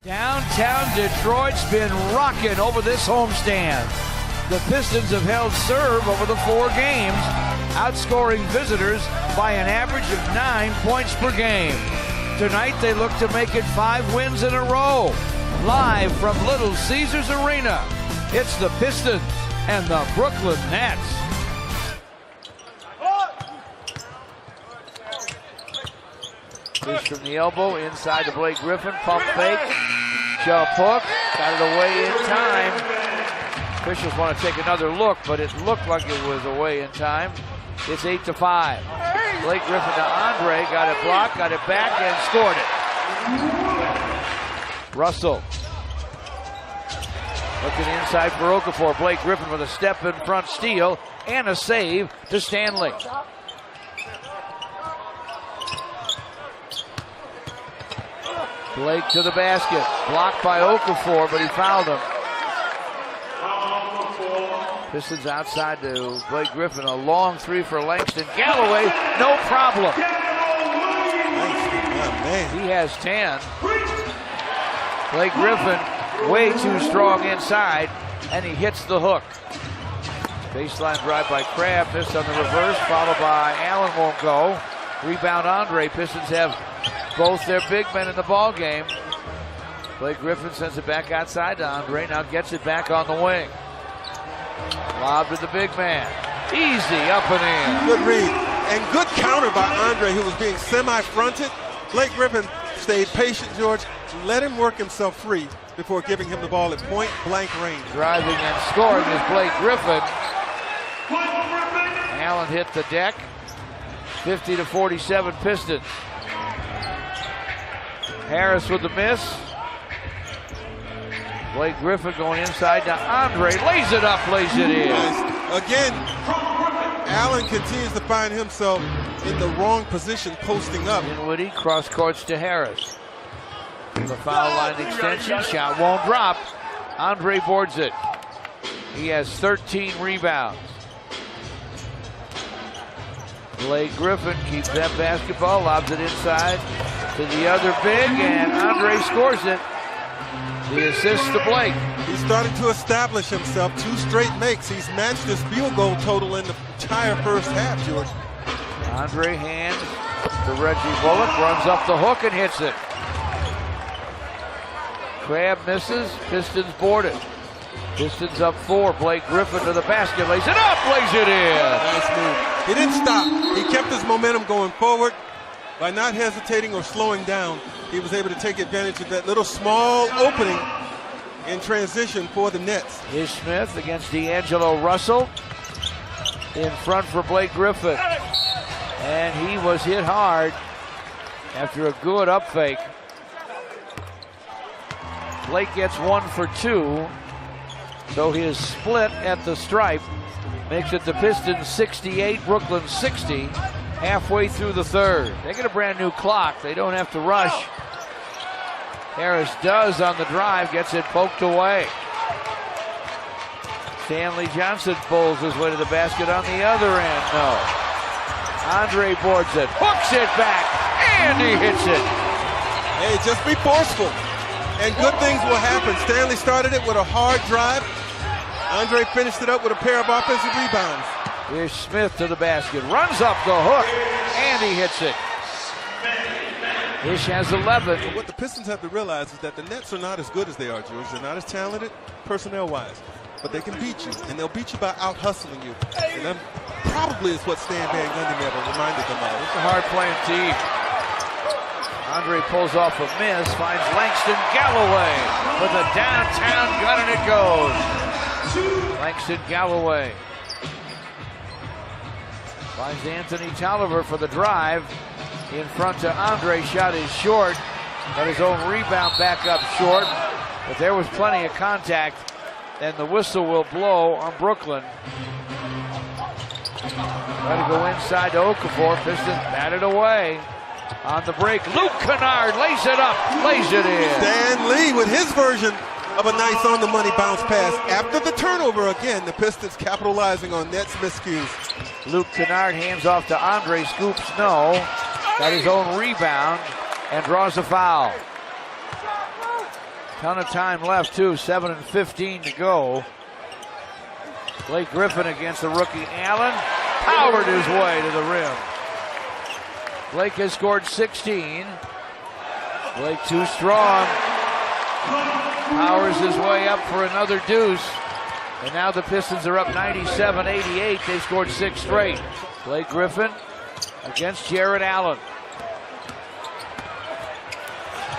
Downtown Detroit's been rocking over this homestand. The Pistons have held serve over the 4 games, outscoring visitors by an average of 9 points per game. Tonight they look to make it 5 wins in a row. Live from Little Caesars Arena, it's the Pistons and the Brooklyn Nets. Fish from the elbow, inside to Blake Griffin, pump fake, jump hook, got it away in time. Officials want to take another look, but it looked like it was away in time. It's 8-5. Blake Griffin to Andre, got it blocked, got it back, and scored it. Russell. Looking inside for Okafor. Blake Griffin with a step in front steal and a save to Stanley. Blake to the basket. Blocked by Okafor, but he fouled him. Pistons outside to Blake Griffin. A long 3 for Langston Galloway. No problem. He has 10. Blake Griffin way too strong inside, and he hits the hook. Baseline drive by Crabbe. Missed on the reverse, followed by Allen, won't go. Rebound Andre. Pistons have both their big men in the ball game. Blake Griffin sends it back outside to Andre. Now gets it back on the wing. Lob to the big man. Easy up and in. Good read and good counter by Andre, who was being semi-fronted. Blake Griffin stayed patient, George. Let him work himself free before giving him the ball at point-blank range. Driving and scoring is Blake Griffin. Allen hit the deck. 50-47 Pistons. Harris with the miss. Blake Griffin going inside to Andre. Lays it up, lays it in. Again, Allen continues to find himself in the wrong position, posting up. Dinwiddie cross courts to Harris. The foul line extension, shot won't drop. Andre boards it. He has 13 rebounds. Blake Griffin keeps that basketball, lobs it inside to the other big, and Andre scores it. The assist to Blake. He's starting to establish himself. 2 straight makes. He's matched his field goal total in the entire first half, George. Andre hands to Reggie Bullock, runs up the hook and hits it. Crabbe misses, Pistons board it. Pistons up 4, Blake Griffin to the basket, lays it up, lays it in. Nice move. He didn't stop. He kept his momentum going forward. By not hesitating or slowing down, he was able to take advantage of that little small opening in transition for the Nets. Here's Smith against D'Angelo Russell. In front for Blake Griffin. And he was hit hard after a good up fake. Blake gets 1 for 2. So his split at the stripe makes it the Pistons 68, Brooklyn 60, halfway through the third. They get a brand new clock. They don't have to rush. Harris does on the drive, gets it poked away. Stanley Johnson pulls his way to the basket on the other end. No. Andre boards it, hooks it back, and he hits it. Hey, just be forceful, and good things will happen. Stanley started it with a hard drive. Andre finished it up with a pair of offensive rebounds. Here's Smith to the basket, runs up the hook, and he hits it. Ish has 11. What the Pistons have to realize is that the Nets are not as good as they are, George. They're not as talented personnel-wise, but they can beat you, and they'll beat you by out-hustling you. And that probably is what Stan Van Gundy never reminded them of. It's a hard-playing team. Andre pulls off a miss, finds Langston Galloway with a downtown gun, and it goes. Langston Galloway finds Anthony Tolliver for the drive. In front to Andre, shot is short. Got his own rebound back up short. But there was plenty of contact, and the whistle will blow on Brooklyn. Trying to go inside to Okafor. Pistons batted away. On the break, Luke Kennard lays it up, lays it in. Stan Lee with his version of a nice on-the-money bounce pass. After the turnover, again, the Pistons capitalizing on Nets miscues. Luke Kennard hands off to Andre, scoops no. Got his own rebound and draws a foul. Ton of time left too, 7:15 to go. Blake Griffin against the rookie Allen. Powered his way to the rim. Blake has scored 16. Blake too strong. Powers his way up for another deuce. And now the Pistons are up 97-88. They scored 6 straight. Blake Griffin against Jared Allen.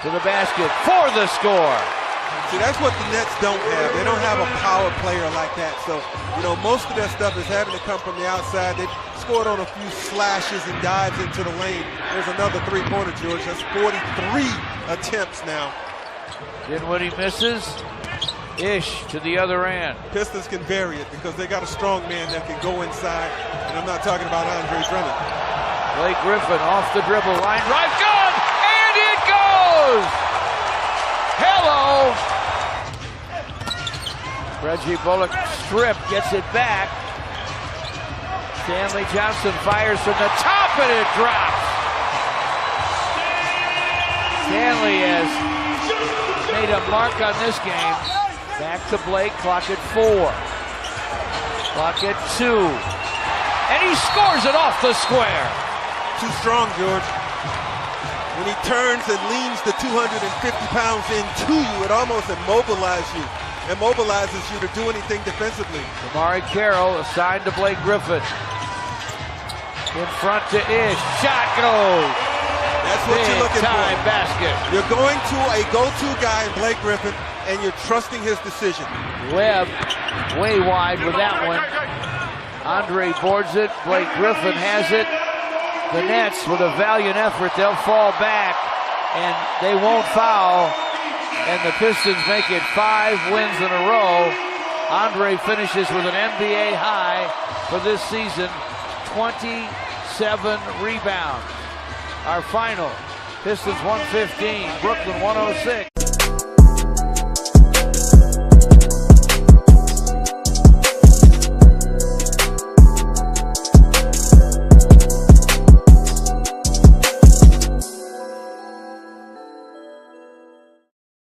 To the basket for the score. See, that's what the Nets don't have. They don't have a power player like that. So, you know, most of their stuff is having to come from the outside. They've scored on a few slashes and dives into the lane. There's another three-pointer, George. That's 43 attempts now. Dinwiddie misses. Ish to the other end. Pistons can vary it because they got a strong man that can go inside. And I'm not talking about Andre Drummond. Blake Griffin off the dribble. Line drive. Good! And it goes! Hello! Reggie Bullock strip, gets it back. Stanley Johnson fires from the top and it drops. Stanley has made a mark on this game. Back to Blake, clock at 4. Clock at 2. And he scores it off the square. Too strong, George. When he turns and leans the 250 pounds into you, it almost immobilizes you to do anything defensively. Amari Carroll assigned to Blake Griffin. In front to Ish. Shot goes. That's what you're looking for. Big time basket. You're going to a go-to guy in Blake Griffin, and you're trusting his decision. Webb way wide with that one. Andre boards it. Blake Griffin has it. The Nets, with a valiant effort, they'll fall back, and they won't foul. And the Pistons make it 5 wins in a row. Andre finishes with an NBA high for this season, 27 rebounds. Our final, Pistons 115, Brooklyn 106.